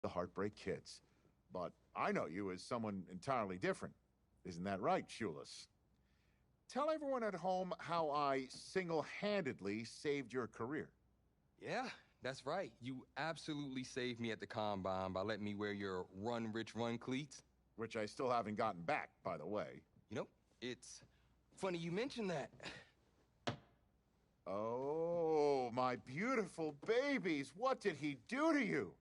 the Heartbreak Kids. But I know you as someone entirely different. Isn't that right, Shulis? Tell everyone at home how I single-handedly saved your career. Yeah, that's right. You absolutely saved me at the Combine by letting me wear your Run Rich Run cleats. Which I still haven't gotten back, by the way. You know, it's funny you mention that. Oh, my beautiful babies. What did he do to you?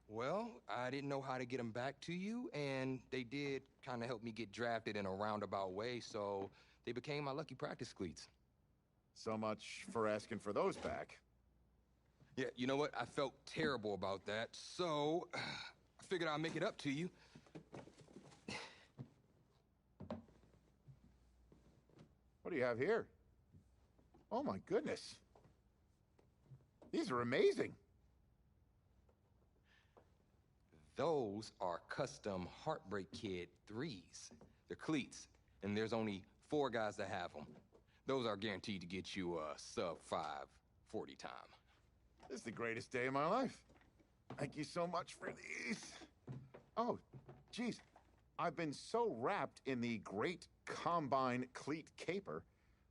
Well, I didn't know how to get them back to you, and they did kind of help me get drafted in a roundabout way, so they became my lucky practice cleats. So much for asking for those back. Yeah, you know what? I felt terrible about that, so I figured I'd make it up to you. What do you have here? Oh my goodness. These are amazing. Those are custom Heartbreak Kid 3s. They're cleats, and there's only 4 guys that have them. Those are guaranteed to get you a sub-5:40 time. This is the greatest day of my life. Thank you so much for these. Oh, geez. I've been so wrapped in the great Combine cleat caper,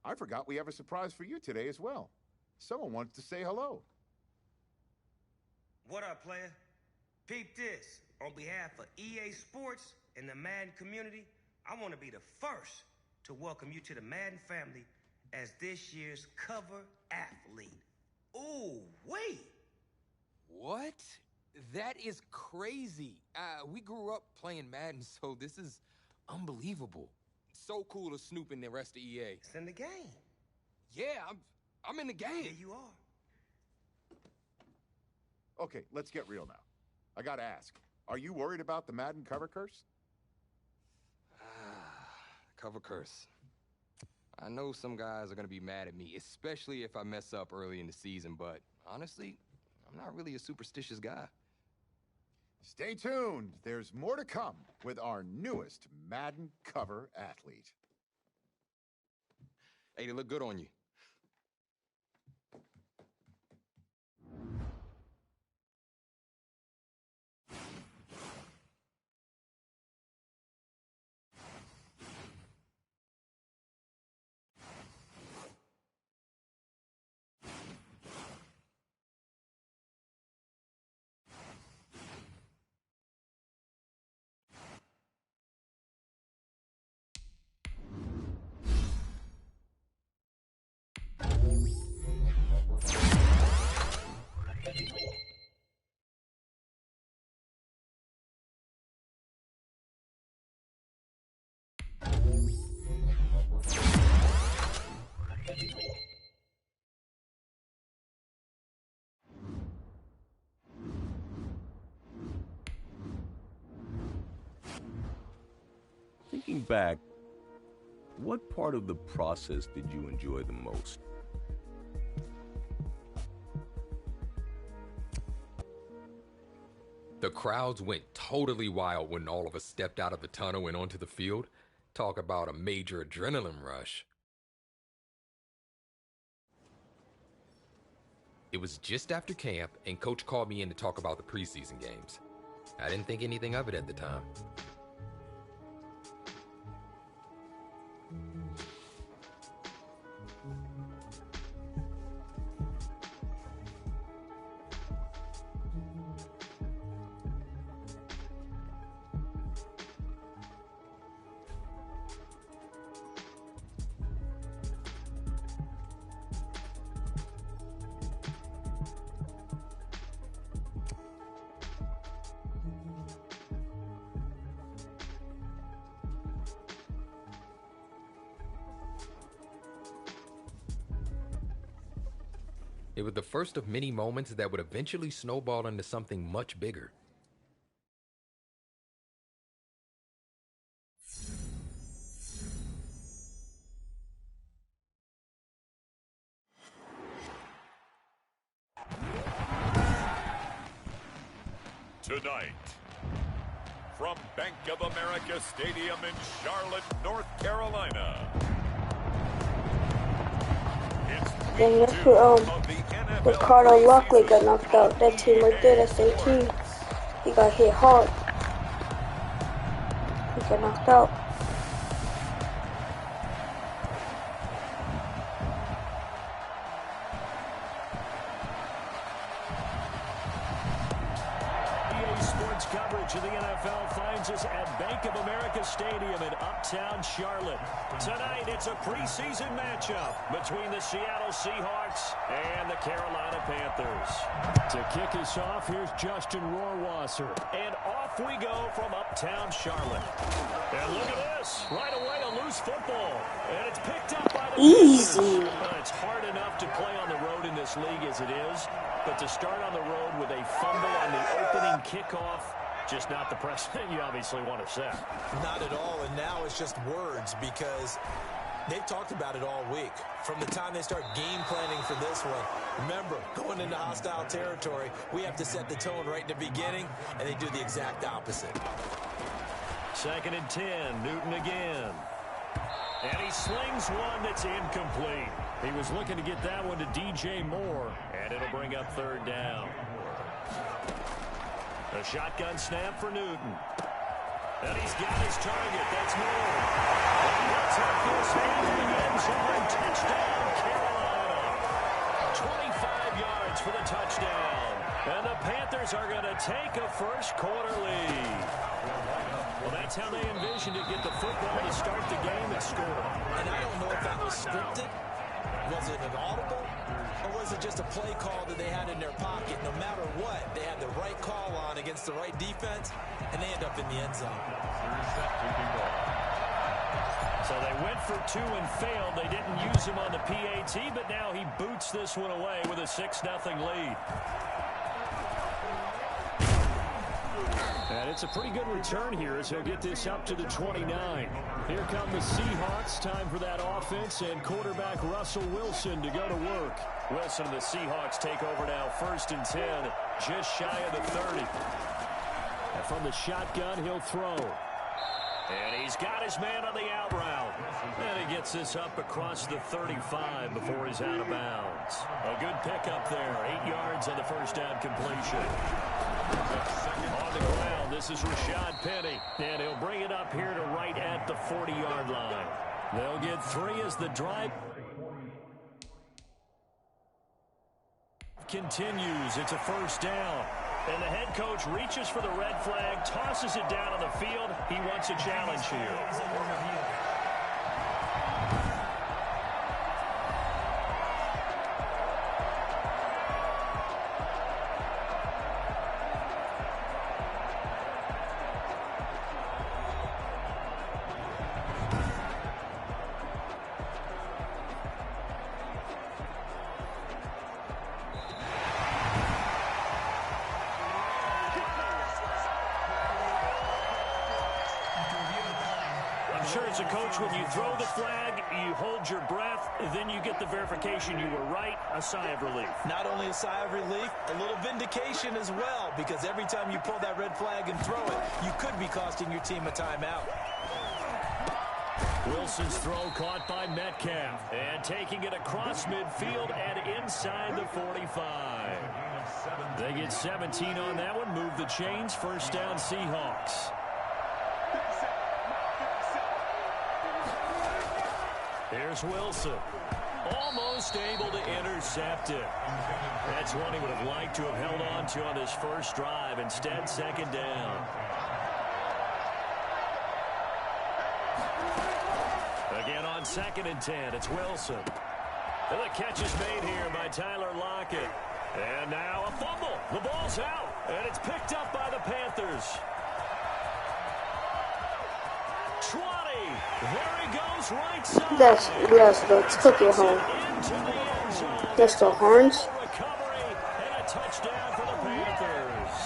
I forgot we have a surprise for you today as well. Someone wants to say hello. What up, player? Peep this. On behalf of EA Sports and the Madden community, I want to be the first to welcome you to the Madden family as this year's cover athlete. Ooh, wait! What? That is crazy. We grew up playing Madden, so this is unbelievable. So cool to snoop in the rest of EA. It's in the game. Yeah, I'm in the game. Yeah, you are. Okay, let's get real now. I gotta ask, are you worried about the Madden cover curse? Cover curse. I know some guys are gonna be mad at me, especially if I mess up early in the season, but honestly, I'm not really a superstitious guy. Stay tuned. There's more to come with our newest Madden cover athlete. Hey, they look good on you. Thinking back, what part of the process did you enjoy the most? The crowds went totally wild when all of us stepped out of the tunnel and onto the field. Talk about a major adrenaline rush. It was just after camp, and Coach called me in to talk about the preseason games. I didn't think anything of it at the time. It was the first of many moments that would eventually snowball into something much bigger. Tonight, from Bank of America Stadium in Charlotte, North Carolina. Dang, that's what Ricardo Lockley got knocked out. That team right there, that's their team. He got hit hard. He got knocked out. Sports coverage of the NFL finds us at Bank of America Stadium in Uptown Charlotte. Tonight, it's a preseason matchup between the Seattle Seahawks and the Carolina Panthers. To kick us off, here's Justin Rohrwasser. And off we go from Uptown Charlotte. And look at this. Right away, a loose football. And it's picked up by the Easy. Panthers. It's hard enough to play on the road in this league as it is. But to start on the road with a fumble on the opening kickoff, just not the precedent you obviously want to set. Not at all, and now it's just words because they've talked about it all week. From the time they start game planning for this one, remember, going into hostile territory, we have to set the tone right in the beginning, and they do the exact opposite. 2nd and 10, Newton again. And he slings one that's incomplete. He was looking to get that one to DJ Moore, and it'll bring up 3rd down. A shotgun snap for Newton. And he's got his target. That's Moore. And he'll take this in the end zone. Touchdown, Carolina. 25 yards for the touchdown. And the Panthers are going to take a first quarter lead. Well, that's how they envisioned it. Get the football to start the game and score. And I don't know if that was scripted. Was it an audible? Or was it just a play call that they had in their pocket? No matter what, they had the right call on against the right defense, and they end up in the end zone. So they went for 2 and failed. They didn't use him on the PAT, but now he boots this one away with a 6-0 lead. And it's a pretty good return here as he'll get this up to the 29. Here come the Seahawks. Time for that offense and quarterback Russell Wilson to go to work. Wilson and the Seahawks take over now 1st and 10, just shy of the 30. And from the shotgun, he'll throw. And he's got his man on the out route. And he gets this up across the 35 before he's out of bounds. A good pickup there. 8 yards on the first down completion. On the ground, this is Rashad Penny. And he'll bring it up here to right at the 40-yard line. They'll get 3 as the drive continues. It's a first down. And the head coach reaches for the red flag, tosses it down on the field. He wants a challenge here. Sure, as a coach, when you throw the flag, you hold your breath, then you get the verification you were right, a sigh of relief. Not only a sigh of relief, a little vindication as well, because every time you pull that red flag and throw it, you could be costing your team a timeout. Wilson's throw caught by Metcalf, and taking it across midfield and inside the 45. They get 17 on that one, move the chains, first down Seahawks. Here's Wilson. Almost able to intercept it. That's one he would have liked to have held on to on his first drive. Instead, 2nd down. Again on 2nd and 10, it's Wilson. And the catch is made here by Tyler Lockett. And now a fumble. The ball's out, and it's picked up by the Panthers. 20. There he goes, right side. Let's go. Took it home. Let's go, Horns. Recovery and a touchdown for the Panthers.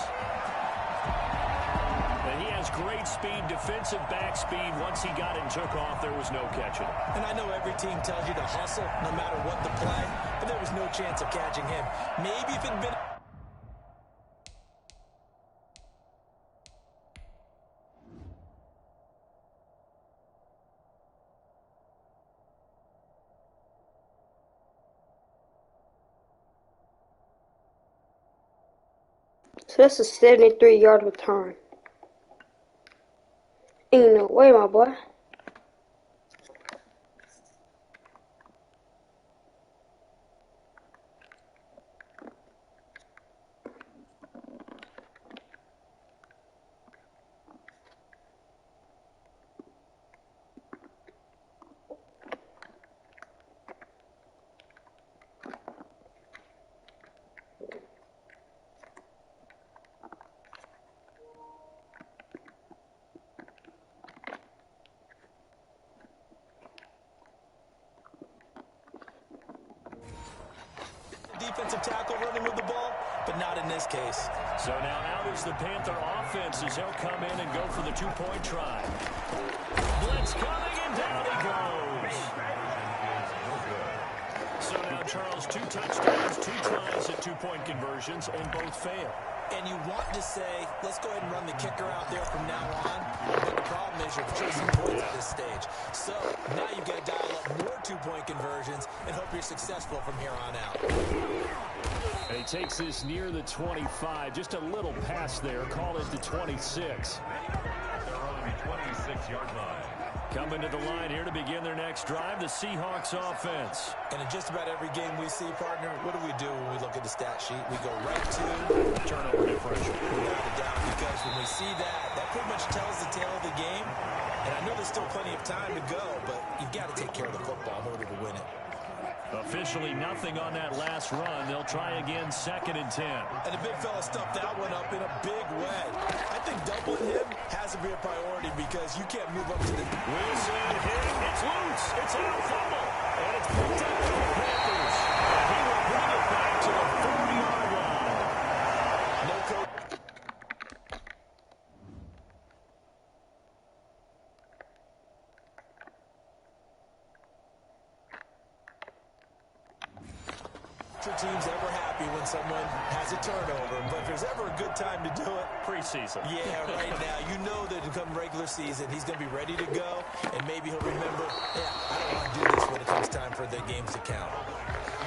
And he has great speed, defensive back speed. Once he got and took off, there was no catching him. And I know every team tells you to hustle no matter what the play, but there was no chance of catching him. Maybe if it had been... So that's a 73-yard return. Ain't no way, my boy. Defensive tackle running with the ball, but not in this case. So now out is the Panther offense as they'll come in and go for the two-point try. Blitz coming, and down he goes. So now, Charles, 2 touchdowns, 2 tries at two-point conversions, and both fail. And you want to say, let's go ahead and run the kicker out there from now on. But the problem is you're chasing points at this stage. So now you've got to dial up more two-point conversions and hope you're successful from here on out. And he takes this near the 25. Just a little pass there. Call it the 26. They're on the 26-yard line. Coming to the line here to begin their next drive, the Seahawks offense. And in just about every game we see, partner, what do we do when we look at the stat sheet? We go right to turnover differential. Without a doubt, because when we see that, that pretty much tells the tale of the game. And I know there's still plenty of time to go, but you've got to take care of the football in order to win it. Officially nothing on that last run. They'll try again, 2nd and 10. And the big fella stuffed that one up in a big way. I think doubling him has to be a priority because you can't move up to the... Wilson hit. It's loose. It's out fumble. And it's picked up by the Panthers. And he will bring it back to the 40-yard line. No coach. Teams ever happy when someone has a turnover, but if there's ever a good time to do it, preseason. Yeah, right now. You know that come regular season, he's going to be ready to go, and maybe he'll remember, yeah, I don't want to do this when it comes time for the games to count.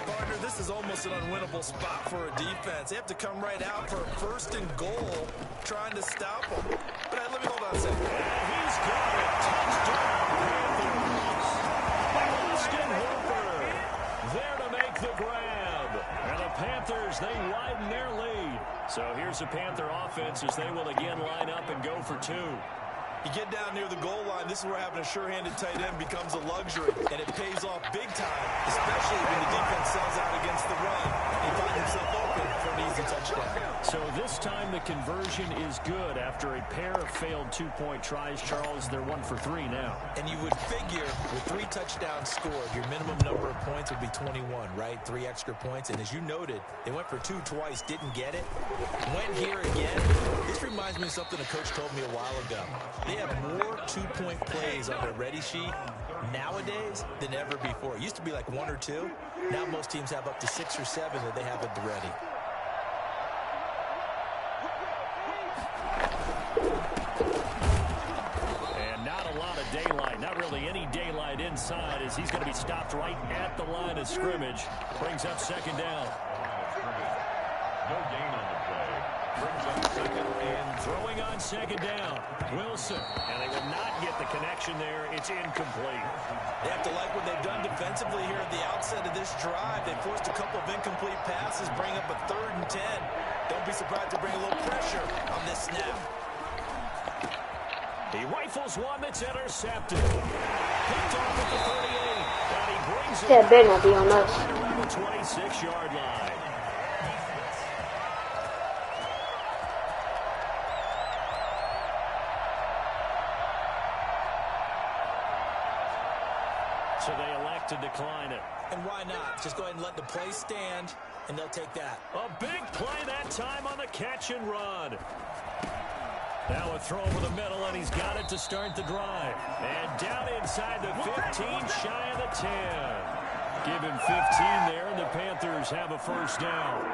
Partner, this is almost an unwinnable spot for a defense. They have to come right out for a 1st and goal, trying to stop them. But let me hold on a second. And he's got it. Touchdown, Panthers. Austin Hooper there to make the grab. And the Panthers, they widen their lead. So here's the Panther offense as they will again line up and go for 2. You get down near the goal line, this is where having a sure-handed tight end becomes a luxury, and it pays off big time, especially when the defense sells out against the run. He finds himself open for an easy touchdown. So this time the conversion is good after a pair of failed two-point tries. Charles, they're 1 for 3 now. And you would figure with 3 touchdowns scored, your minimum number of points would be 21, right? 3 extra points. And as you noted, they went for 2 twice, didn't get it. Went here again. This reminds me of something a coach told me a while ago. They have more two-point plays on their ready sheet nowadays than ever before. It used to be like 1 or 2. Now most teams have up to 6 or 7 that they have at the ready. And not a lot of daylight, not really any daylight inside as he's going to be stopped right at the line of scrimmage. Brings up 2nd down. No gain on the play. Brings up 2nd and throwing on 2nd down. Wilson, and they will not get the connection there. It's incomplete. They have to like what they've done defensively here at the outset of this drive. They forced a couple of incomplete passes, bring up a 3rd and 10. Don't be surprised to bring a little pressure on this snap. He rifles one that's intercepted. Picked off at the 38. And he brings it that better not be on us. around the 26-yard line. So they elect to decline it. And why not? Just go ahead and let the play stand, and they'll take that. A big play that time on the catch and run. Now a throw over the middle, and he's got it to start the drive. And down inside the 15, shy of the 10. Give him 15 there, and the Panthers have a 1st down.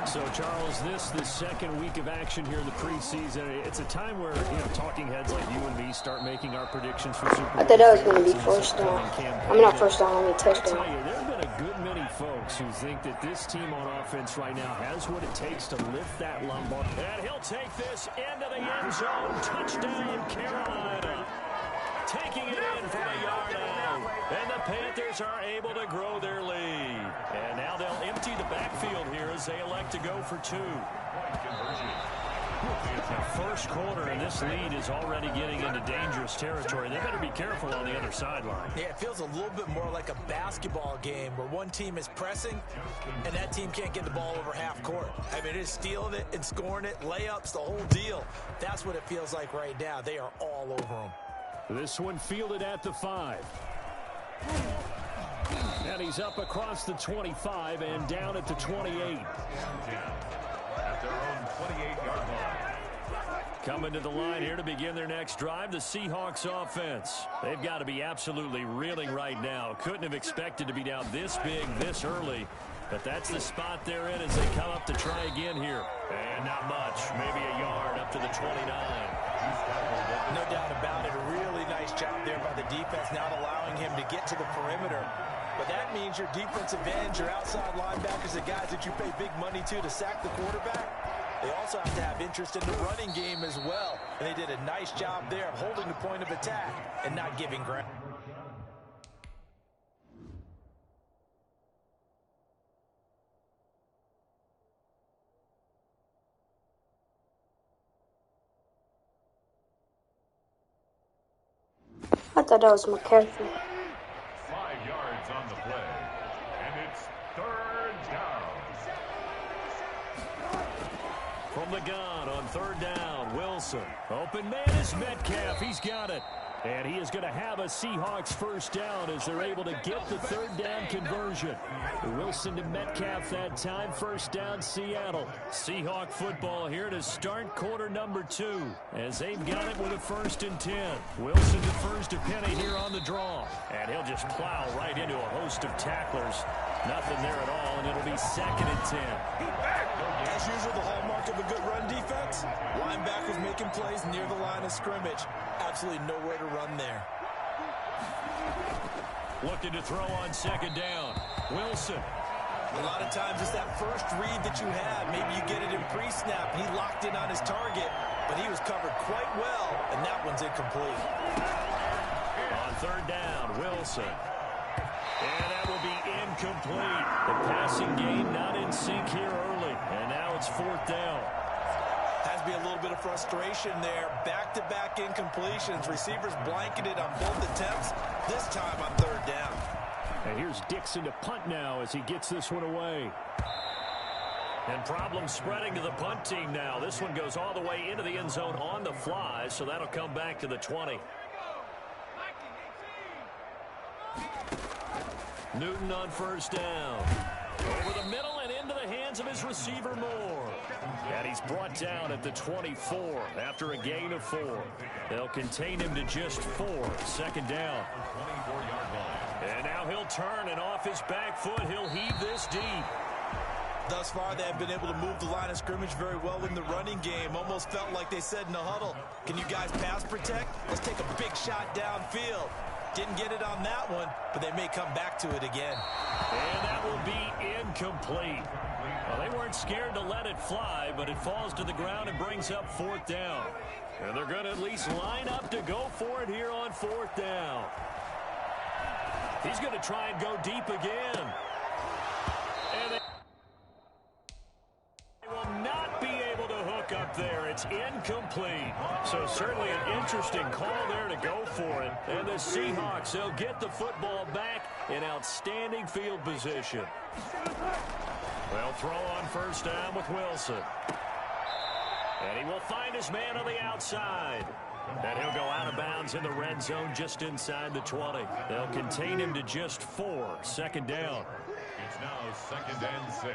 So, Charles, this the 2nd week of action here in the preseason. It's a time where, talking heads like you and me start making our predictions for Super Bowl. I thought that was going to be 1st down. I mean, not 1st down, I mean I tell touchdown. you, there have been a good many folks folks who think that this team on offense right now has what it takes to lift that lumbar. And he'll take this into the end zone. Touchdown, Carolina. Taking it in from a yard out. And the Panthers are able to grow their lead. And now they'll empty the backfield here as they elect to go for 2. The first quarter, and this lead is already getting into dangerous territory. They better be careful on the other sideline. Yeah, it feels a little bit more like a basketball game where one team is pressing and that team can't get the ball over half court. I mean, it's stealing it and scoring it, layups, the whole deal. That's what it feels like right now. They are all over them. This one fielded at the 5. And he's up across the 25 and down at the 28. At their own 28-yard line. Coming to the line here to begin their next drive, the Seahawks offense. They've got to be absolutely reeling right now. Couldn't have expected to be down this big, this early. But that's the spot they're in as they come up to try again here. And not much, maybe a yard up to the 29. No doubt about it. A really nice job there by the defense, not allowing him to get to the perimeter. But that means your defensive ends, your outside linebackers, the guys that you pay big money to sack the quarterback, they also have to have interest in the running game as well. And they did a nice job there of holding the point of attack and not giving ground. I thought that was McCarthy. 5 yards on the play. And it's 3rd down. From the gun on 3rd down, Wilson. Open man is Metcalf. He's got it. And he is going to have a Seahawks first down as they're able to get the 3rd down conversion. Wilson to Metcalf that time. First down, Seattle. Seahawk football here to start quarter number 2 as they've got it with a 1st and 10. Wilson defers to Penny here on the draw. And he'll just plow right into a host of tacklers. Nothing there at all, and it'll be 2nd and 10. As usual, the hallmark of a good run defense, linebackers making plays near the line of scrimmage. Absolutely nowhere to run there. Looking to throw on 2nd down. Wilson. A lot of times it's that first read that you have. Maybe you get it in pre-snap. He locked in on his target, but he was covered quite well, and that one's incomplete. On 3rd down, Wilson. And that will be incomplete. The passing game not in sync here early. And now it's 4th down. Has to be a little bit of frustration there. Back-to-back incompletions. Receivers blanketed on both attempts. This time on 3rd down. And here's Dixon to punt now as he gets this one away. And problems spreading to the punt team now. This one goes all the way into the end zone on the fly, so that'll come back to the 20. Newton on 1st down. Over the middle and into the hands of his receiver Moore. And he's brought down at the 24 after a gain of 4. They'll contain him to just 4. 2nd down. 24-yard line. And now he'll turn, and off his back foot, he'll heave this deep. Thus far, they have been able to move the line of scrimmage very well in the running game. Almost felt like they said in the huddle, can you guys pass protect? Let's take a big shot downfield. Didn't get it on that one, but they may come back to it again. And that will be incomplete. Well, they weren't scared to let it fly, but it falls to the ground and brings up 4th down. And they're going to at least line up to go for it here on 4th down. He's going to try and go deep again. And they will not be able to hook up there. It's incomplete. So certainly an interesting call there to go for it. And the Seahawks, they'll get the football back in outstanding field position. They'll throw on 1st down with Wilson. And he will find his man on the outside. And he'll go out of bounds in the red zone just inside the 20. They'll contain him to just 4. 2nd down. It's now 2nd and 6.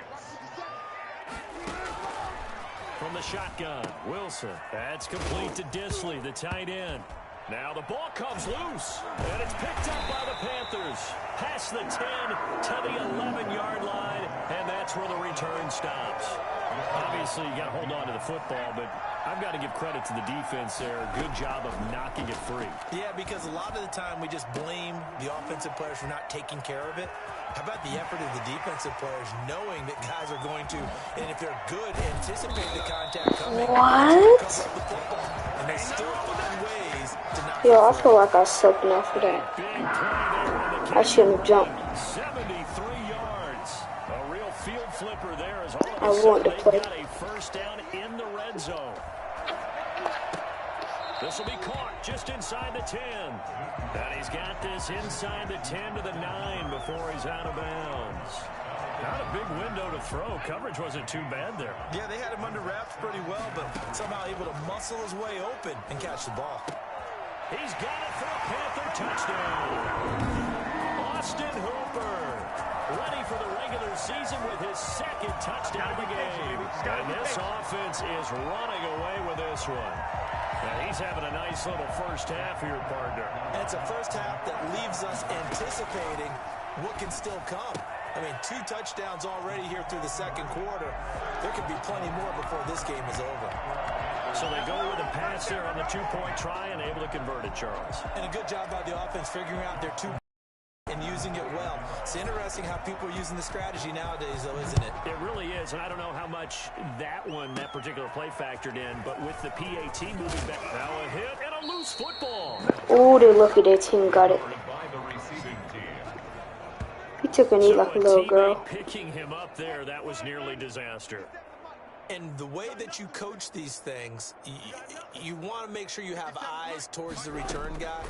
From the shotgun, Wilson. That's complete to Disley, the tight end. Now the ball comes loose, and it's picked up by the Panthers. Past the 10 to the 11-yard line, and that's where the return stops. Obviously, you got to hold on to the football, but I've got to give credit to the defense there. Good job of knocking it free. Yeah, because a lot of the time we just blame the offensive players for not taking care of it. How about the effort of the defensive players knowing that guys are going to, and if they're good, anticipate the contact coming. What? And they still find ways to knock Yo, I it free. feel like I suck now for that. I shouldn't have jumped. 73 yards. A real field flipper there as all I of a want sudden to they play. got a first down in the red zone. This will be caught just inside the 10. And he's got this inside the 10 to the 9 before he's out of bounds. Not a big window to throw. Coverage wasn't too bad there. Yeah, they had him under wraps pretty well, but somehow able to muscle his way open and catch the ball. He's got it for a Panther touchdown. Austin Hooper, ready for the regular season with his second touchdown of the game. And this offense is running away with this one. And he's having a nice little first half here, partner. And it's a first half that leaves us anticipating what can still come. I mean, 2 touchdowns already here through the second quarter. There could be plenty more before this game is over. So they go with a pass there on the 2-point try and able to convert it, Charles. And a good job by the offense figuring out their 2 and using it well. It's interesting how people are using the strategy nowadays, though, isn't it? It really is, and I don't know how much that particular play factored in, but with the PAT moving back, now a hit and a loose football. Oh, they're lucky their team got it. By the receiving team. He took a knee like a little girl. Picking him up there, that was nearly disaster. And the way that you coach these things, you want to make sure you have eyes towards the return guy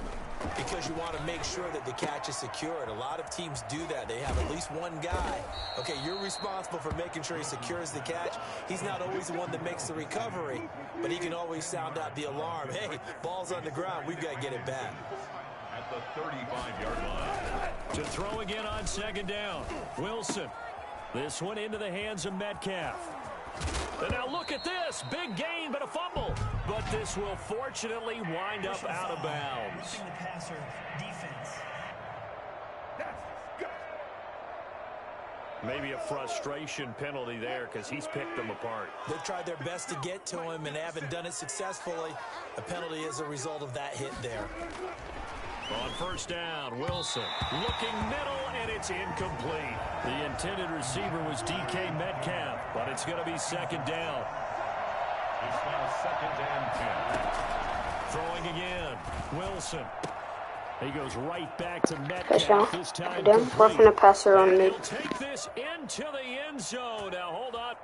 because you want to make sure that the catch is secured. A lot of teams do that. They have at least one guy. Okay, you're responsible for making sure he secures the catch. He's not always the one that makes the recovery, but he can always sound out the alarm. Hey, ball's on the ground. We've got to get it back. At the 35-yard line. To throw again on second down. Wilson. This one into the hands of Metcalf. And now look at this. Big gain, but a fumble. But this will fortunately wind up out of bounds. Maybe a frustration penalty there because he's picked them apart. They've tried their best to get to him and haven't done it successfully. A penalty is a result of that hit there. On first down, Wilson looking middle, and it's incomplete. The intended receiver was DK Metcalf, but it's going to be second down. It's now 2nd and 10. Throwing again, Wilson. He goes right back to Touchdown. Metcalf. This time Them roughing the passer on me. he'll take this into the end zone. Now hold on.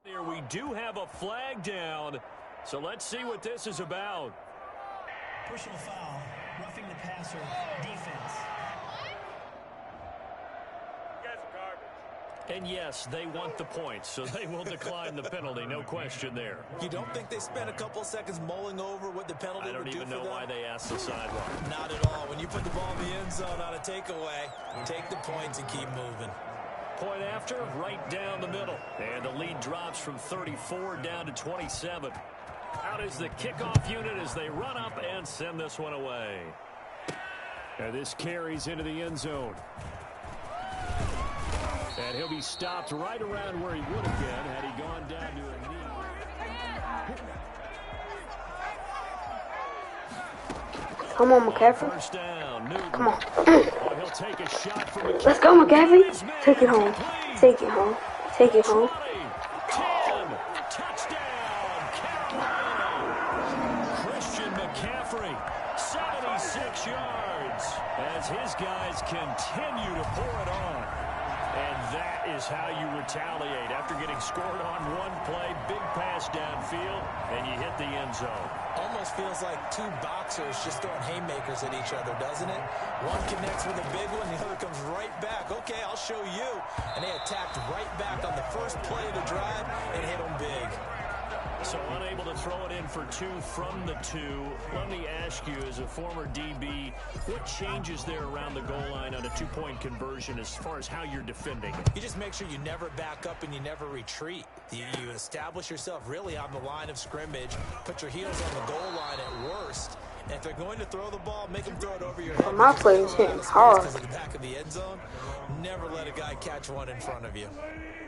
Here we do have a flag down, so let's see what this is about. Personal foul, roughing the passer, defense. You guys are garbage. And yes, they want the points, so they will decline the penalty, no question there. You don't think they spent a couple seconds mulling over what the penalty would do for them? I don't even know why they asked the sideline. Not at all. When you put the ball in the end zone on a takeaway, take the points and keep moving. Point after, right down the middle. And the lead drops from 34 down to 27. Out is the kickoff unit as they run up and send this one away. And this carries into the end zone. And he'll be stopped right around where he would have been had he gone down to a knee. Come on, McCaffrey. First down, Come on. he'll take a shot from McCaffrey. Let's go, McCaffrey. Take it home. Take it home. Take it home. 10, touchdown, Carolina. Christian McCaffrey, 76 yards, as his guys continue to pour it on. And that is how you retaliate. After getting scored on one play, big pass downfield, and you hit the end zone. Almost feels like 2 boxers just throwing haymakers at each other, doesn't it? One connects with a big one, the other comes right back. Okay, I'll show you. And they attacked right back on the first play of the drive and hit them big. So unable to throw it in for 2 from the 2. Let me ask you, as a former DB, what changes there around the goal line on a 2-point conversion as far as how you're defending? You just make sure you never back up and you never retreat. You establish yourself really on the line of scrimmage, put your heels on the goal line at worst. And if they're going to throw the ball, make them throw it over your head. Well, my play is hitting hard. Because of the back of the end zone, never let a guy catch one in front of you.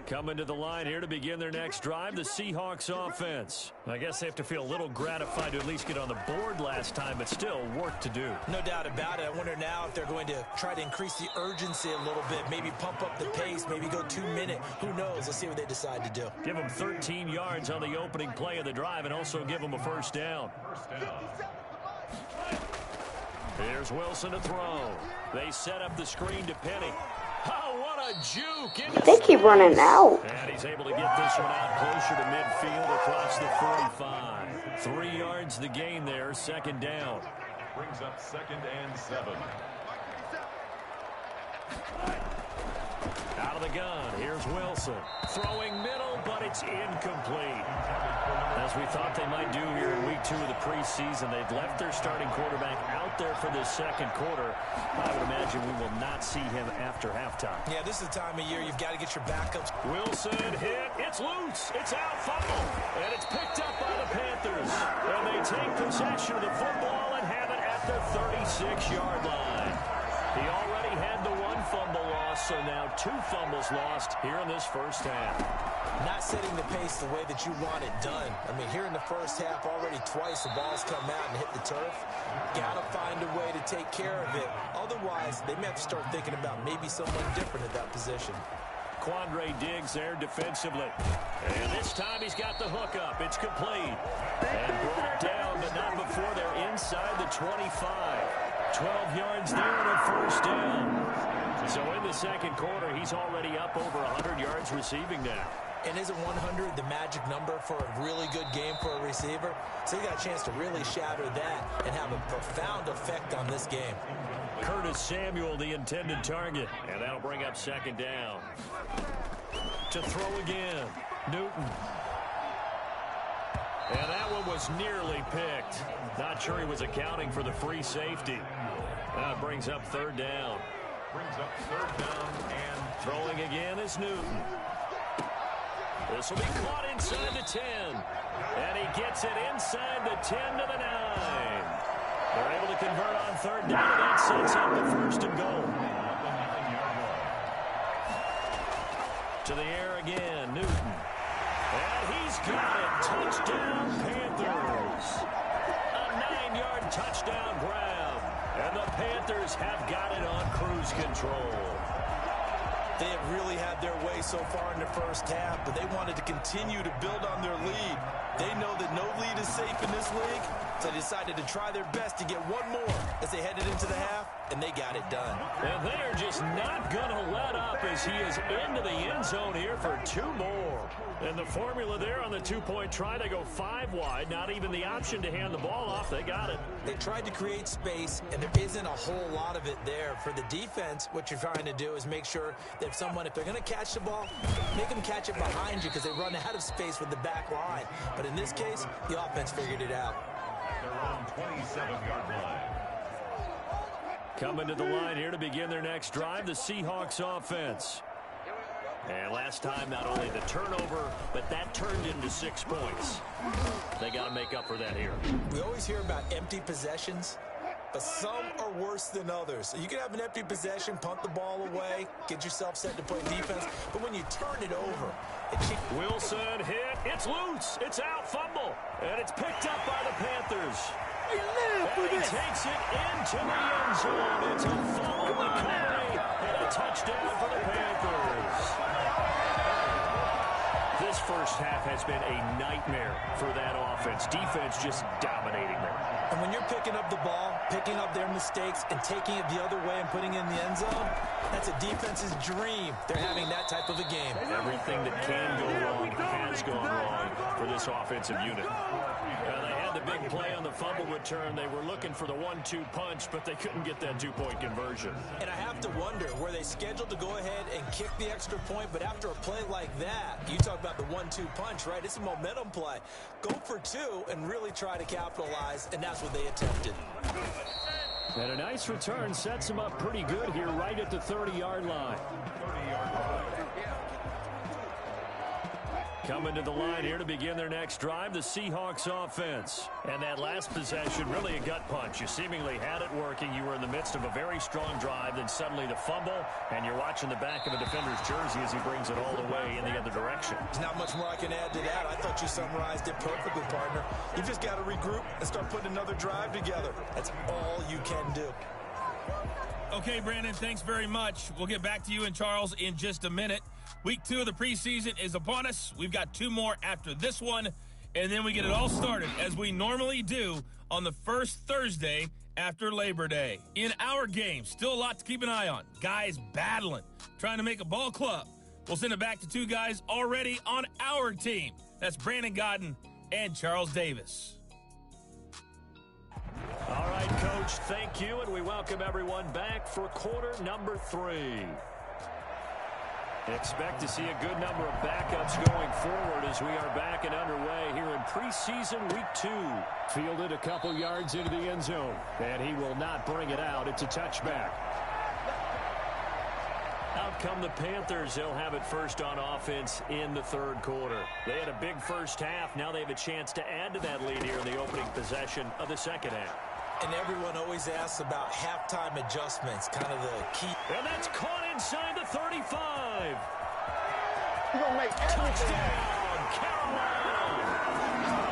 Coming to the line here to begin their next drive, the Seahawks offense. I guess they have to feel a little gratified to at least get on the board last time, but still work to do. No doubt about it. I wonder now if they're going to try to increase the urgency a little bit, maybe pump up the pace, maybe go 2 minute. Who knows? Let's see what they decide to do. Give them 13 yards on the opening play of the drive and also give them a first down. Here's Wilson to throw. They set up the screen to Penny. Oh, what a juke! They keep running out. And he's able to get this one out closer to midfield across the 45. 3 yards the gain there, second down. Brings up 2nd and 7. Out of the gun, here's Wilson. Throwing middle, but it's incomplete. As we thought they might do here in week 2 of the preseason, they've left their starting quarterback out there for this second quarter. I would imagine we will not see him after halftime. Yeah, this is the time of year you've got to get your backups. Wilson hit. It's loose. It's out, fumble. And it's picked up by the Panthers. And they take possession of the football and have it at their 36-yard line. He already had the 1 fumble loss, so now 2 fumbles lost here in this first half. Not setting the pace the way that you want it done. I mean, here in the first half, already twice the ball's come out and hit the turf. Got to find a way to take care of it. Otherwise, they may have to start thinking about maybe someone different at that position. Quandre Diggs there defensively. And this time he's got the hook up. It's complete. And brought down, but not before they're inside the 25. 12 yards there and a first down. So in the second quarter, he's already up over 100 yards receiving now. And isn't 100 the magic number for a really good game for a receiver? So he got a chance to really shatter that and have a profound effect on this game. Curtis Samuel, the intended target. And that'll bring up second down. To throw again, Newton. And that one was nearly picked. Not sure he was accounting for the free safety. That brings up third down. Brings up 3rd down and throwing again is Newton. This will be caught inside the 10. And he gets it inside the 10 to the 9. They're able to convert on third down, and that sets up the first and goal. To the air again, Newton. And he's got it. Touchdown, Panthers. A 9-yard touchdown grab. And the Panthers have got it on cruise control. They have really had their way so far in the first half, but they wanted to continue to build on their lead. They know that no lead is safe in this league, so they decided to try their best to get one more as they headed into the half, and they got it done. And they are just not going to let up as he is into the end zone here for 2 more. And the formula there on the 2-point try, they go 5 wide, not even the option to hand the ball off. They got it. They tried to create space, and there isn't a whole lot of it there. For the defense, what you're trying to do is make sure that if they're going to catch the ball, make them catch it behind you because they run out of space with the back line. But in this case, the offense figured it out. They're on 27-yard line. Coming to the line here to begin their next drive, the Seahawks offense. And last time, not only the turnover, but that turned into 6 points. They got to make up for that here. We always hear about empty possessions, but some are worse than others. So you can have an empty possession, punt the ball away, get yourself set to play defense, but when you turn it over, Wilson hit. It's loose. It's out. Fumble. And it's picked up by the Panthers. And he takes it into the end zone. It's a fumble recovery and a touchdown for the Panthers. This first half has been a nightmare for that offense. Defense just dominating them. And when you're picking up the ball, picking up their mistakes, and taking it the other way and putting it in the end zone, that's a defense's dream. They're having that type of a game. Everything that can go wrong has gone wrong for this offensive unit. They had the big play on the fumble return. They were looking for the 1-2 punch, but they couldn't get that 2-point conversion. And I have to wonder, were they scheduled to go ahead and kick the extra point, but after a play like that, you talk about the 1-2 punch, right? It's a momentum play. Go for 2 and really try to capitalize, and that's what they attempted. And a nice return sets them up pretty good here right at the 30-yard line. Coming to the line here to begin their next drive, the Seahawks offense. And that last possession, really a gut punch. You seemingly had it working. You were in the midst of a very strong drive, then suddenly the fumble, and you're watching the back of a defender's jersey as he brings it all the way in the other direction. There's not much more I can add to that. I thought you summarized it perfectly, partner. You just got to regroup and start putting another drive together. That's all you can do. Okay, Brandon, thanks very much. We'll get back to you and Charles in just a minute. Week 2 of the preseason is upon us. We've got 2 more after this one, and then we get it all started, as we normally do, on the first Thursday after Labor Day. In our game, still a lot to keep an eye on. Guys battling, trying to make a ball club. We'll send it back to 2 guys already on our team. That's Brandon Godden and Charles Davis. All right, Coach, thank you, and we welcome everyone back for quarter number 3. Expect to see a good number of backups going forward as we are back and underway here in preseason week 2. Fielded a couple yards into the end zone, and he will not bring it out. It's a touchback. Out come the Panthers. They'll have it first on offense in the 3rd quarter. They had a big first half. Now they have a chance to add to that lead here in the opening possession of the 2nd half. And everyone always asks about halftime adjustments, kind of the key. And that's caught inside the 35. You're going to make everything. Touchdown, Carolina.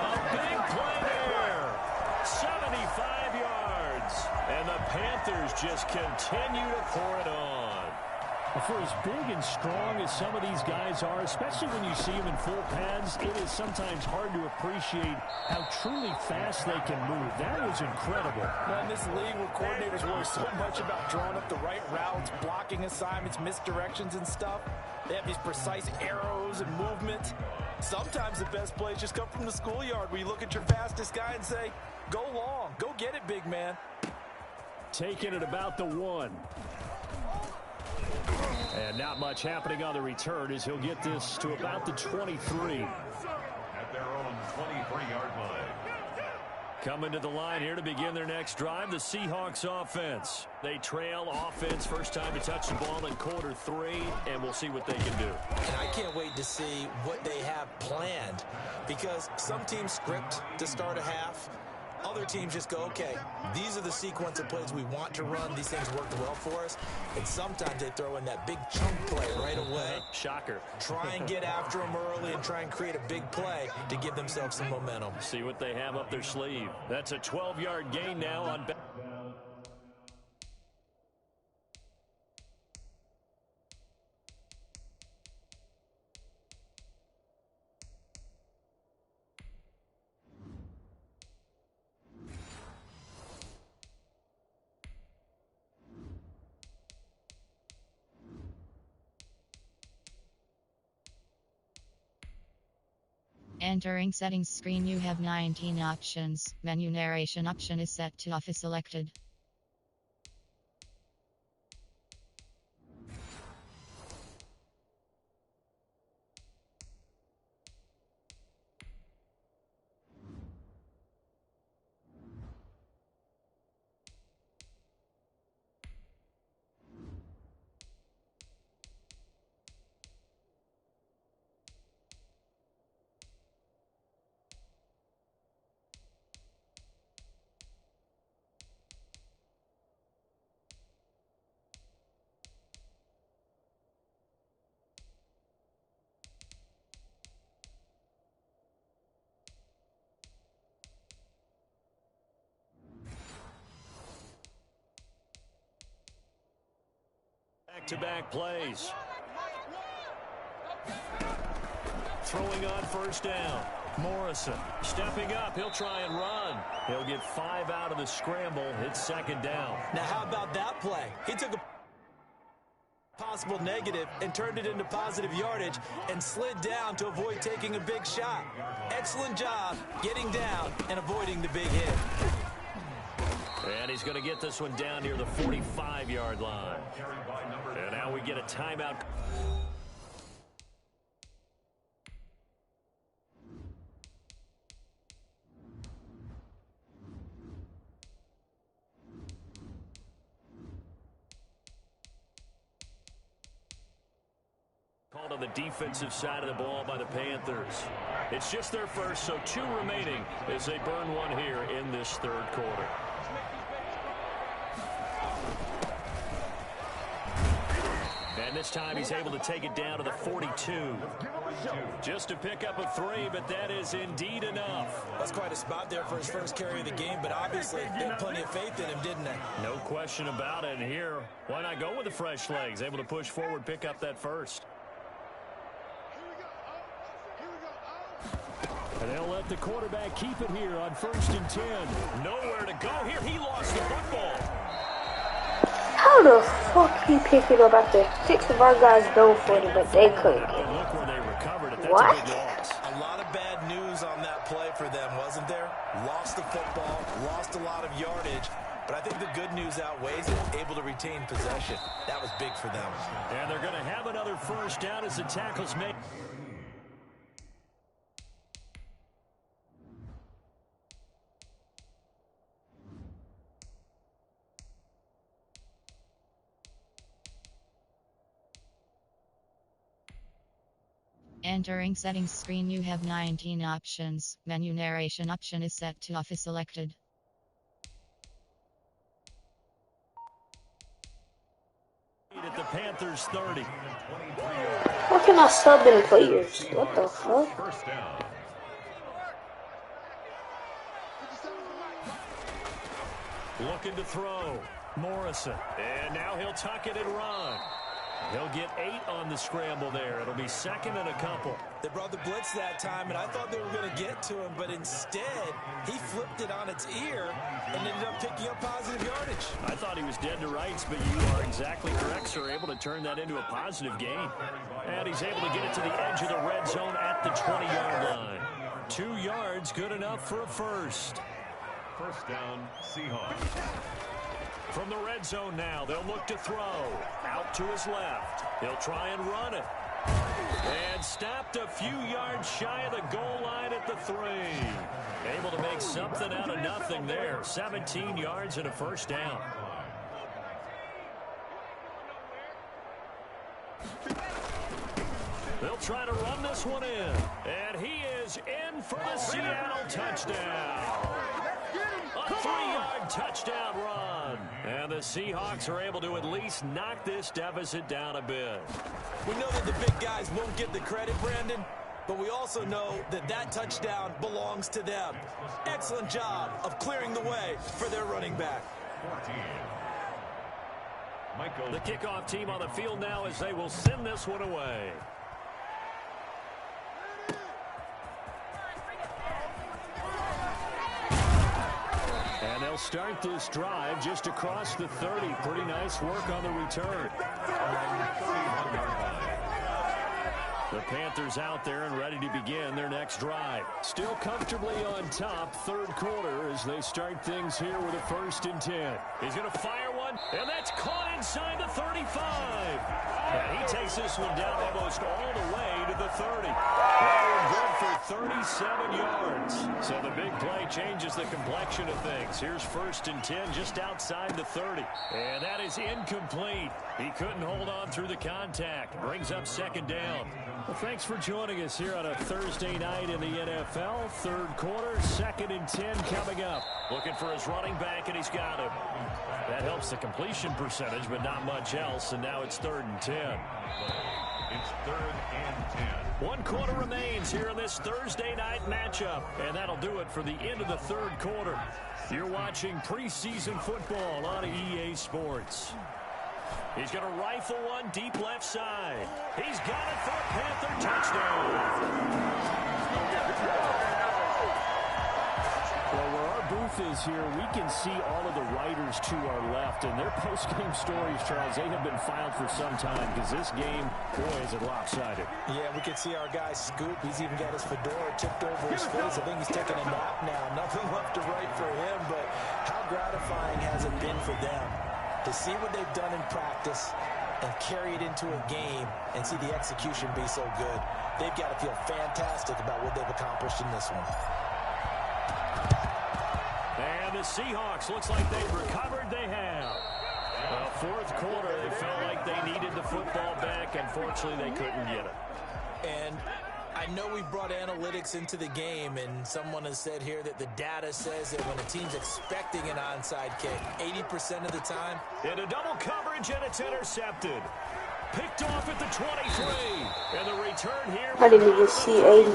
A big play there. 75 yards. And the Panthers just continue to pour it on. For as big and strong as some of these guys are, especially when you see them in full pads, it is sometimes hard to appreciate how truly fast they can move. That was incredible. Well, in this league where coordinators worry so much about drawing up the right routes, blocking assignments, misdirections and stuff, they have these precise arrows and movement. Sometimes the best plays just come from the schoolyard where you look at your fastest guy and say, go long, go get it, big man. Taking it about the 1. And not much happening on the return as he'll get this to about the 23. At their own 23-yard line. Coming to the line here to begin their next drive, the Seahawks offense. They trail offense, first time to touch the ball in quarter 3, and we'll see what they can do. And I can't wait to see what they have planned, because some teams script to start a half. Other teams just go, okay, these are the sequence of plays we want to run. These things worked well for us. And sometimes they throw in that big chunk play right away. Shocker. Try and get after them early and try and create a big play to give themselves some momentum. See what they have up their sleeve. That's a 12-yard gain now on... Entering settings screen, you have 19 options. Menu narration option is set to off is selected. Back-to-back plays. Throwing on first down. Morrison stepping up. He'll try and run. He'll get 5 out of the scramble. It's 2nd down. Now, how about that play? He took a possible negative and turned it into positive yardage and slid down to avoid taking a big shot. Excellent job getting down and avoiding the big hit. And he's going to get this one down near the 45-yard line. And now we get a timeout. Called on the the defensive side of the ball by the Panthers. It's just their first, so 2 remaining as they burn one here in this third quarter. And this time he's able to take it down to the 42. Just to pick up a 3, but that is indeed enough. That's quite a spot there for his first carry of the game, but obviously they had plenty of faith in him, didn't they? No question about it. And here, why not go with the fresh legs? Able to push forward, pick up that first. And they'll let the quarterback keep it here on 1st and 10. Nowhere to go here. He lost the football. How the fuck he pick it up after 6 of our guys dove for it, but they couldn't get it? Look where they recovered it. That's what? A big loss. A lot of bad news on that play for them, wasn't there? Lost the football, lost a lot of yardage, but I think the good news outweighs it, able to retain possession. That was big for them. And they're going to have another first down as the tackle's made. Entering settings screen, you have 19 options. Menu narration option is set to off is selected. At the Panthers 30. How can I sub in players? What the fuck? First down. Looking to throw. Morrison. And now he'll tuck it and run. He'll get 8 on the scramble there. It'll be 2nd and a couple. They brought the blitz that time, and I thought they were going to get to him, but instead, he flipped it on its ear and ended up picking up positive yardage. I thought he was dead to rights, but you are exactly correct, sir. Able to turn that into a positive gain. And he's able to get it to the edge of the red zone at the 20-yard line. 2 yards, good enough for a first. First down, Seahawks. From the red zone now, they'll look to throw. Out to his left. He'll try and run it. And stopped a few yards shy of the goal line at the 3. Able to make something out of nothing there. 17 yards and a first down. They'll try to run this one in. And he is in for the Seattle touchdown. A 3-yard touchdown run. And the Seahawks are able to at least knock this deficit down a bit. We know that the big guys won't get the credit, Brandon, but we also know that that touchdown belongs to them. Excellent job of clearing the way for their running back. 14. Michael. The kickoff team on the field now as they will send this one away. And they'll start this drive just across the 30. Pretty nice work on the return. The Panthers out there and ready to begin their next drive. Still comfortably on top, third quarter, as they start things here with a 1st and 10. He's going to fire one, and that's caught inside the 35. And he takes this one down almost all the way to the 30. Well, good for 37 yards. So the big play changes the complexion of things. Here's 1st and 10 just outside the 30. And that is incomplete. He couldn't hold on through the contact. Brings up 2nd down. Well, thanks for joining us here on a Thursday night in the NFL. Third quarter, 2nd and 10 coming up. Looking for his running back, and he's got him. That helps the completion percentage, but not much else, and now it's 3rd and 10. It's 3rd and 10. 1 quarter remains here in this Thursday night matchup, and that'll do it for the end of the third quarter. You're watching preseason football on EA Sports. He's going to rifle one deep left side. He's got it for a Panther touchdown. Well, where our booth is here, we can see all of the writers to our left, and their post-game stories, Charles, they have been filed for some time because this game, boy, is it lopsided. Yeah, we can see our guy Scoop. He's even got his fedora tipped over his face. I think he's taking a nap now. Nothing left to write for him, but how gratifying has it been for them to see what they've done in practice and carry it into a game and see the execution be so good. They've got to feel fantastic about what they've accomplished in this one. And the Seahawks, looks like they've recovered. They have. Well, fourth quarter, they felt like they needed the football back. Unfortunately, they couldn't get it. And I know we brought analytics into the game, and someone has said here that the data says that when a team's expecting an onside kick, 80% of the time. Into double coverage, and it's intercepted. Picked off at the 23. And the return here. I didn't even see 80.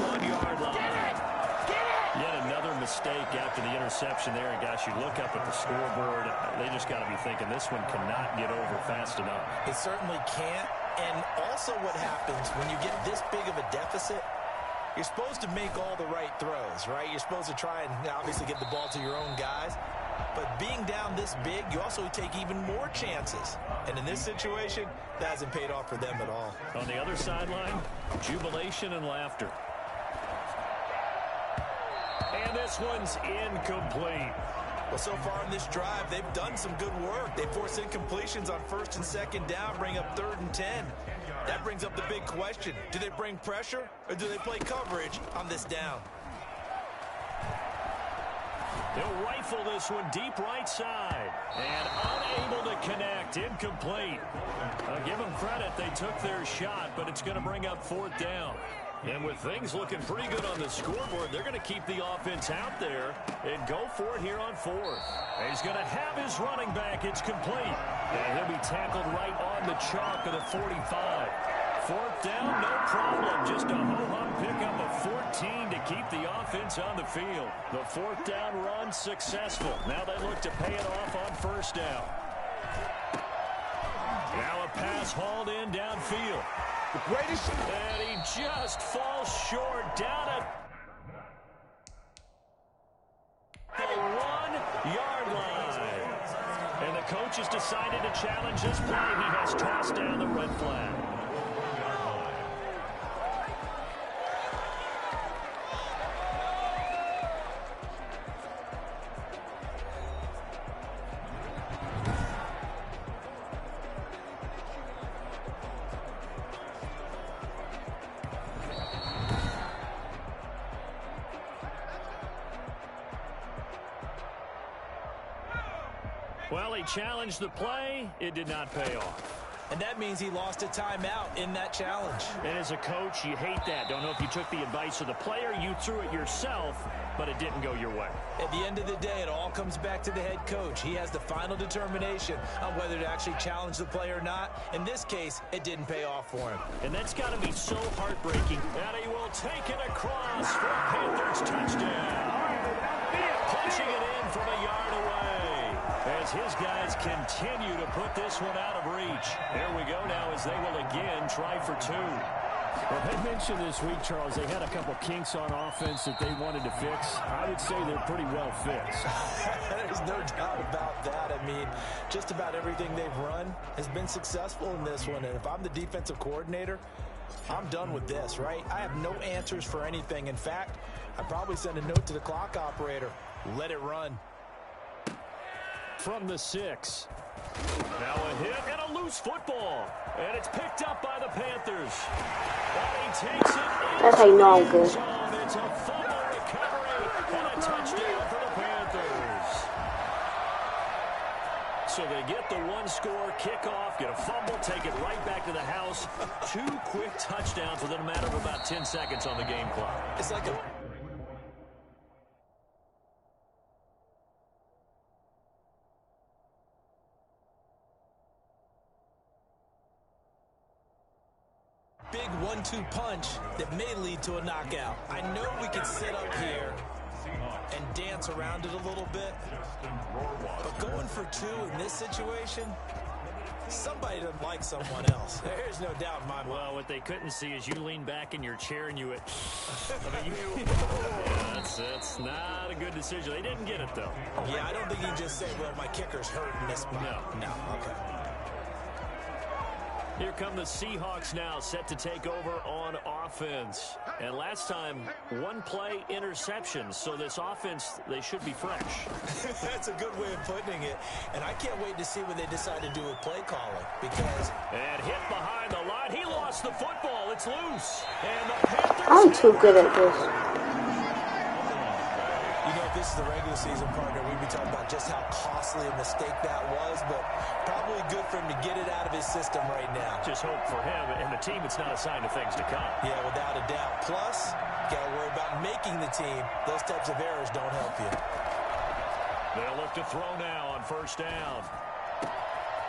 Yet another mistake after the interception there. And, gosh, you look up at the scoreboard. They just got to be thinking this one cannot get over fast enough. It certainly can't. And also what happens when you get this big of a deficit, you're supposed to make all the right throws, right? You're supposed to try and obviously get the ball to your own guys. But being down this big, you also take even more chances. And in this situation, that hasn't paid off for them at all. On the other sideline, jubilation and laughter. And this one's incomplete. Well, so far in this drive, they've done some good work. They force incompletions on 1st and 2nd down, bring up 3rd and 10. That brings up the big question. Do they bring pressure or do they play coverage on this down? They'll rifle this one deep right side. And unable to connect. Incomplete. Give them credit. They took their shot, but it's going to bring up 4th down. And with things looking pretty good on the scoreboard, they're going to keep the offense out there and go for it here on 4th. He's going to have his running back. It's complete. And he'll be tackled right on the chalk of the 45. 4th down, no problem. Just a ho-hum pickup of 14 to keep the offense on the field. The 4th down run successful. Now they look to pay it off on 1st down. Now a pass hauled in downfield. The greatest. And he just falls short down at the 1-yard line. And the coach has decided to challenge this play. He has tossed down the red flag. Well, he challenged the play. It did not pay off. And that means he lost a timeout in that challenge. And as a coach, you hate that. Don't know if you took the advice of the player, you threw it yourself, but it didn't go your way. At the end of the day, it all comes back to the head coach. He has the final determination on whether to actually challenge the play or not. In this case, it didn't pay off for him. And that's got to be so heartbreaking. And he will take it across for a Panthers touchdown. Punching it in from a yard away. As his guys continue to put this one out of reach. Here we go now as they will again try for 2. Well, they mentioned this week, Charles, they had a couple kinks on offense that they wanted to fix. I would say they're pretty well fixed. There's no doubt about that. I mean, just about everything they've run has been successful in this one. And if I'm the defensive coordinator, I'm done with this, right? I have no answers for anything. In fact, I'd probably send a note to the clock operator. Let it run. From the 6. Now a hit and a loose football. And it's picked up by the Panthers. And he takes it. That's how you know I'm good. It's a fumble recovery and a touchdown for the Panthers. So they get the 1-score kickoff, get a fumble, take it right back to the house. 2 quick touchdowns within a matter of about 10 seconds on the game clock. It's like a... big 1-2 punch that may lead to a knockout. I know we can sit up here and dance around it a little bit, but going for 2 in this situation, somebody doesn't like someone else. There's no doubt in my mind. Well, what they couldn't see is you lean back in your chair and you... yeah, that's not a good decision. They didn't get it, though. Yeah, I don't think you just say, well, my kicker's hurting this spot. No, okay. Here come the Seahawks now, set to take over on offense. And last time, 1-play interception. So this offense, they should be fresh. That's a good way of putting it. And I can't wait to see what they decide to do with play calling. Because... and hit behind the line. He lost the football. It's loose. And the Panthers... I'm too good at this. You know, if this is the regular season, partner, we'd be talking about just how costly a mistake that was, but probably good for him to get it out of his system right now. Just hope for him and the team it's not a sign of things to come. Yeah, without a doubt. Plus, you got to worry about making the team. Those types of errors don't help you. They'll look to throw now on first down.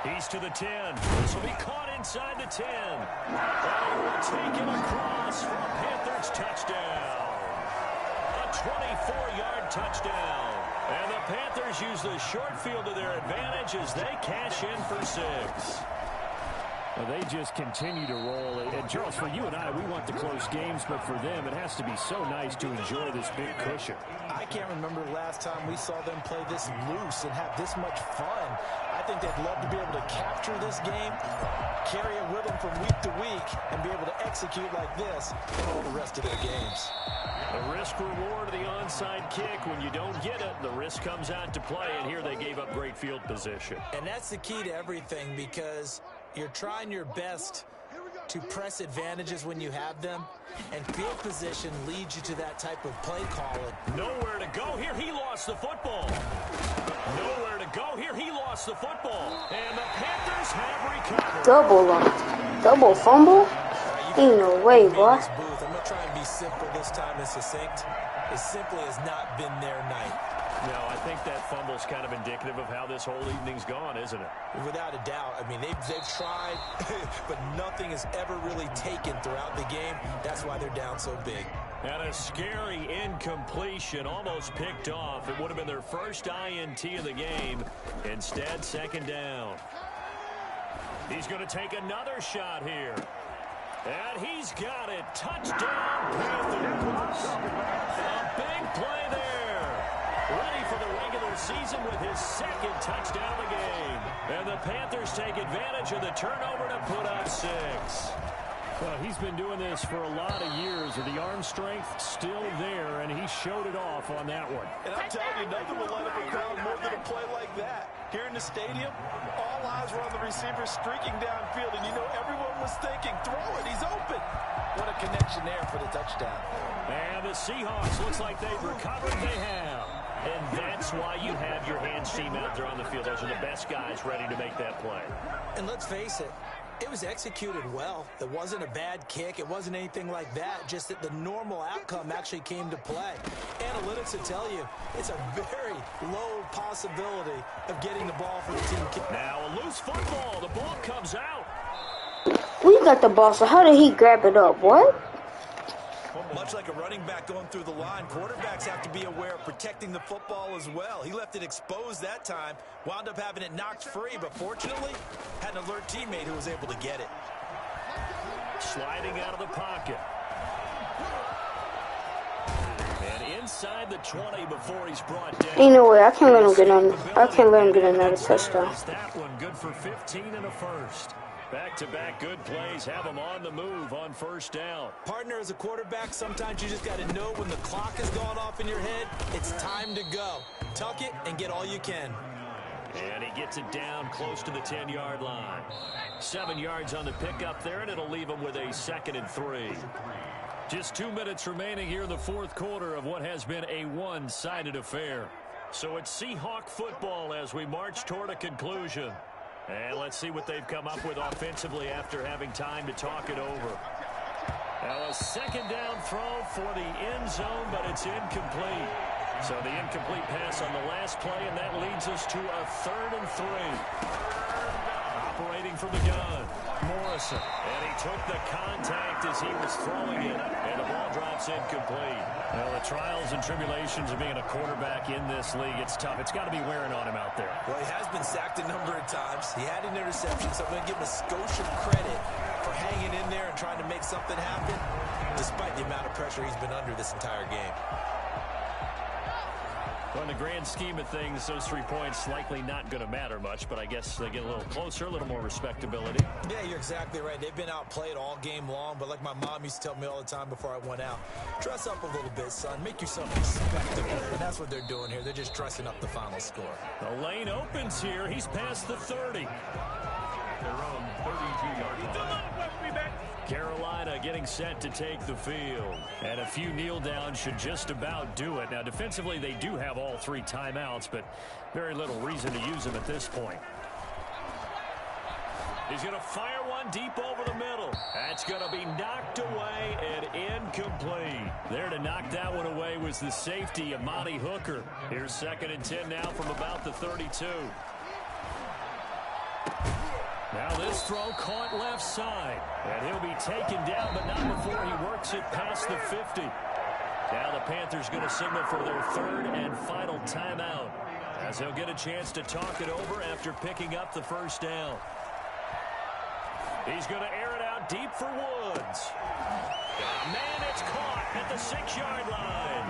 He's to the 10. This will be caught inside the 10. And he will take it across for a Panthers touchdown. A 24-yard touchdown. And the Panthers use the short field to their advantage as they cash in for 6. Well, they just continue to roll. And, Charles, for you and I, we want the close games, but for them, it has to be so nice to enjoy this big cushion. I can't remember the last time we saw them play this loose and have this much fun. I think they'd love to be able to capture this game, carry it with them from week to week, and be able to execute like this in all the rest of their games. The risk-reward of the onside kick. When you don't get it, the risk comes out to play, and here they gave up great field position. And that's the key to everything, because you're trying your best to press advantages when you have them, and field position leads you to that type of play calling. Nowhere to go here. He lost the football. Nowhere to go here. He lost the football. And the Panthers have recovered. Double fumble? Ain't no way, boy. I'm going to try and be simple this time and succinct. It simply has not been their night. No, I think that fumble's kind of indicative of how this whole evening's gone, isn't it? Without a doubt. I mean, they've tried, but nothing has ever really taken throughout the game. That's why they're down so big. And a scary incompletion, almost picked off. It would have been their first INT of the game. Instead, second down. He's going to take another shot here. And he's got it. Touchdown, Panthers. A big play there. Ready for the regular season with his second touchdown of the game. And the Panthers take advantage of the turnover to put up 6. Well, he's been doing this for a lot of years, and the arm strength still there, and he showed it off on that one. And I'm telling you, nothing will light up a crowd more than a play like that. Here in the stadium, all eyes were on the receiver streaking downfield, and you know everyone was thinking, throw it, he's open. What a connection there for the touchdown. And the Seahawks, looks like they've recovered. They have. And that's why you have your hands team out there on the field. Those are the best guys ready to make that play. And let's face it, it was executed well. It wasn't a bad kick. It wasn't anything like that. Just that the normal outcome actually came to play. Analytics will tell you it's a very low possibility of getting the ball for the team. Now a loose football. The ball comes out. We got the ball, so how did he grab it up? What? Much like a running back going through the line, quarterbacks have to be aware of protecting the football as well. He left it exposed that time, wound up having it knocked free, but fortunately, had an alert teammate who was able to get it. Sliding out of the pocket. And inside the 20 before he's brought down. Ain't no way. I can't let him get another touchdown. That one good for 15 and a first. Back-to-back good plays have them on the move on first down. Partner, as a quarterback, sometimes you just got to know when the clock has gone off in your head, it's time to go. Tuck it and get all you can. And he gets it down close to the 10-yard line. 7 yards on the pickup there, and it'll leave him with a 2nd and 3. Just 2 minutes remaining here in the fourth quarter of what has been a one-sided affair. So it's Seahawk football as we march toward a conclusion. And let's see what they've come up with offensively after having time to talk it over. Now a second down throw for the end zone, but it's incomplete. So the incomplete pass on the last play, and that leads us to a 3rd and 3. Operating from the gun, Morrison. And he took the contact as he was throwing it, and the ball drops incomplete. Well, the trials and tribulations of being a quarterback in this league, it's tough. It's got to be wearing on him out there. Well, he has been sacked a number of times. He had an interception, so I'm going to give him a skosh of credit for hanging in there and trying to make something happen, despite the amount of pressure he's been under this entire game. Well, in the grand scheme of things, those 3 points likely not going to matter much, but I guess they get a little closer, a little more respectability. Yeah, you're exactly right. They've been outplayed all game long, but like my mom used to tell me all the time before I went out, dress up a little bit, son. Make yourself respectable. And that's what they're doing here. They're just dressing up the final score. The lane opens here. He's past the 30. their own 32-yard line. Carolina getting set to take the field. And a few kneel downs should just about do it. Now, defensively, they do have all 3 timeouts, but very little reason to use them at this point. He's going to fire one deep over the middle. That's going to be knocked away and incomplete. There to knock that one away was the safety, Amani Hooker. Here's 2nd and 10 now from about the 32. Now this throw caught left side. And he'll be taken down, but not before he works it past the 50. Now the Panthers going to signal for their 3rd and final timeout, as he'll get a chance to talk it over after picking up the first down. He's going to air it out deep for Woods. Man, it's caught at the 6-yard line.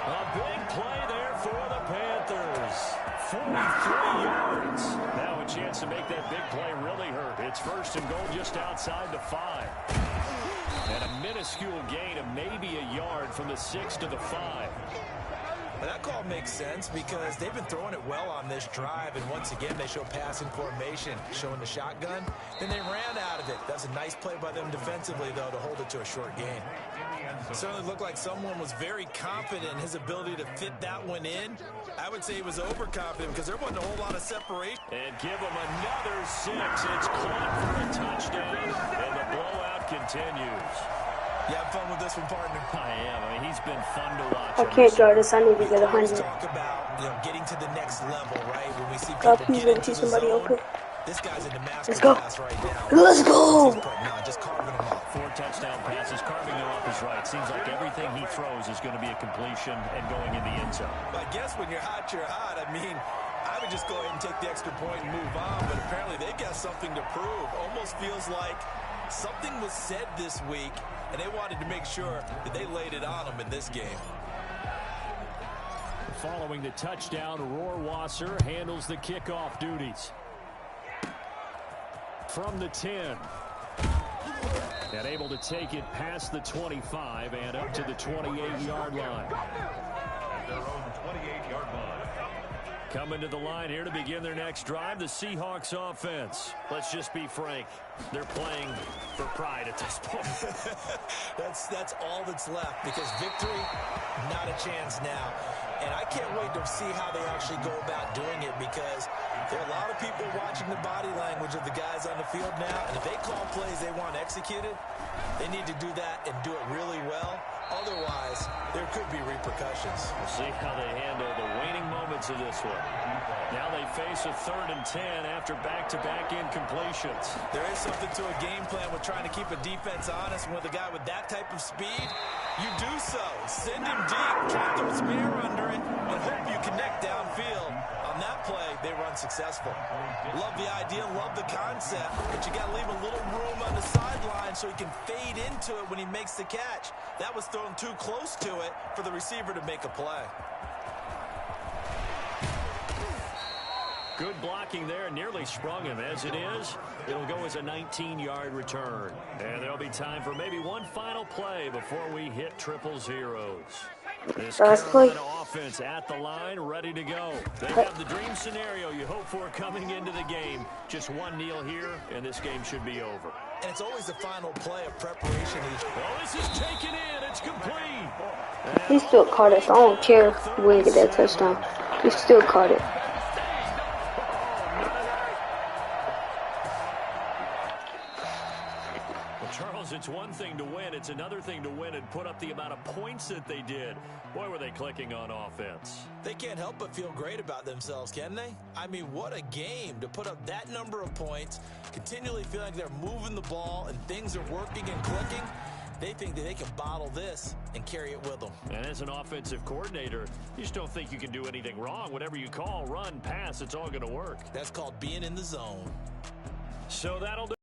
A big play there for the Panthers. 43 yards. Now a chance to make that big play really hurt. It's 1st and goal just outside the 5. And a minuscule gain of maybe a yard from the 6 to the 5. That call makes sense because they've been throwing it well on this drive, and once again they show passing formation, showing the shotgun. Then they ran out of it. That's a nice play by them defensively, though, to hold it to a short gain. It certainly looked like someone was very confident in his ability to fit that one in. I would say he was overconfident because there wasn't a whole lot of separation. And give him another 6. It's caught for a touchdown, and the blowout continues. You have fun with this one, partner? I am. I mean, he's been fun to watch. I can't draw this. I need to get 100. Talk about, getting to the next level, right? When we see people Please let me see somebody open. This guy's in the Let's go. right now. Let's go. Just carving them off. 4 touchdown passes. Carving them off is right. Seems like everything he throws is going to be a completion and going in the end zone. I guess when you're hot, you're hot. I mean, I would just go ahead and take the extra point and move on, but apparently they've got something to prove. Almost feels like something was said this week, and they wanted to make sure that they laid it on them in this game. Following the touchdown, Rohrwasser handles the kickoff duties. From the 10. And able to take it past the 25 and up to the 28-yard line. Their own 28-yard line. Coming to the line here to begin their next drive, the Seahawks offense. Let's just be frank. They're playing for pride at this point. That's all that's left, because victory, not a chance now. And I can't wait to see how they actually go about doing it, because there are a lot of people watching the body language of the guys on the field now, and if they call plays they want executed, they need to do that and do it really well. Otherwise, there could be repercussions. We'll see how they handle the waning moments of this one. Now they face a 3rd and 10 after back-to-back incompletions. There is something to a game plan with trying to keep a defense honest. And with a guy with that type of speed, you do so. Send him deep, try to throw some air under it, and hope you connect downfield. On that play, they run successful. Love the idea, love the concept, but you got to leave a little room on the sideline so he can fade into it when he makes the catch. That was thrown too close to it for the receiver to make a play. Good blocking there, nearly sprung him. As it is, it'll go as a 19-yard return. And there'll be time for maybe one final play before we hit triple zeros. This Carolina offense at the line, ready to go. They have the dream scenario you hope for coming into the game. Just one kneel here, and this game should be over. And it's always the final play of preparation. Oh, this is taken in. It's complete. He still caught it, so I don't care if we get that touchdown. He still caught it. Charles, it's one thing to win. It's another thing to win and put up the amount of points that they did. Boy, were they clicking on offense. They can't help but feel great about themselves, can they? I mean, what a game to put up that number of points, continually feel like they're moving the ball and things are working and clicking. They think that they can bottle this and carry it with them. And as an offensive coordinator, you just don't think you can do anything wrong. Whatever you call, run, pass, it's all going to work. That's called being in the zone. So that'll do.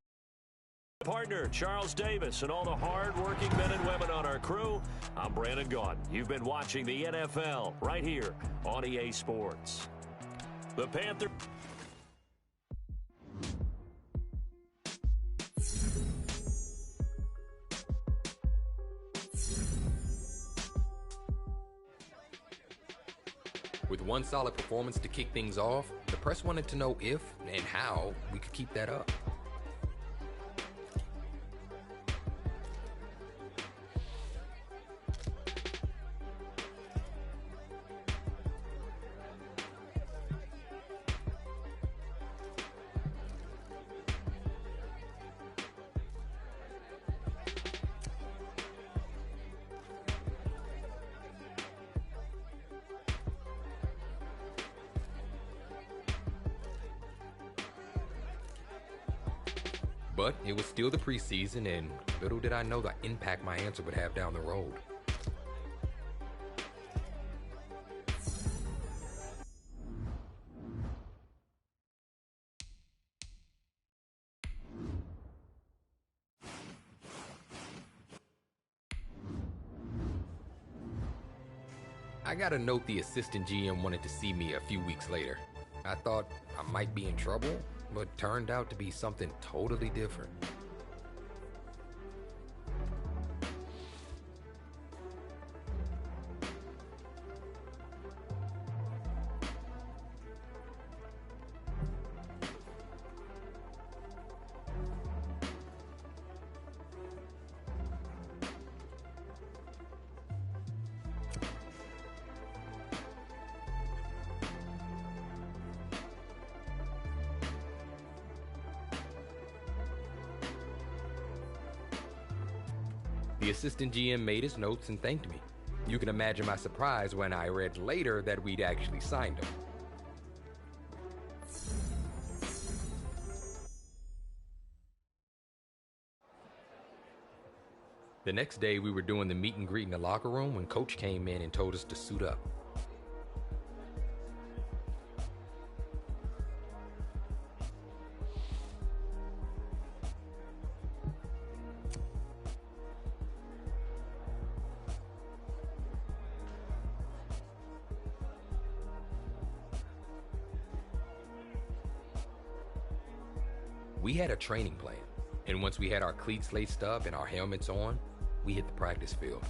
Partner Charles Davis and all the hard-working men and women on our crew. I'm Brandon Gaudin. You've been watching the NFL right here on EA Sports. The Panthers. With one solid performance to kick things off, the press wanted to know if and how we could keep that up. But it was still the preseason, and little did I know the impact my answer would have down the road. I got a note the assistant GM wanted to see me a few weeks later. I thought I might be in trouble, but turned out to be something totally different. The assistant GM made his notes and thanked me. You can imagine my surprise when I read later that we'd actually signed him. The next day, we were doing the meet and greet in the locker room when Coach came in and told us to suit up. We had a training plan, and once we had our cleats laced up and our helmets on, we hit the practice field.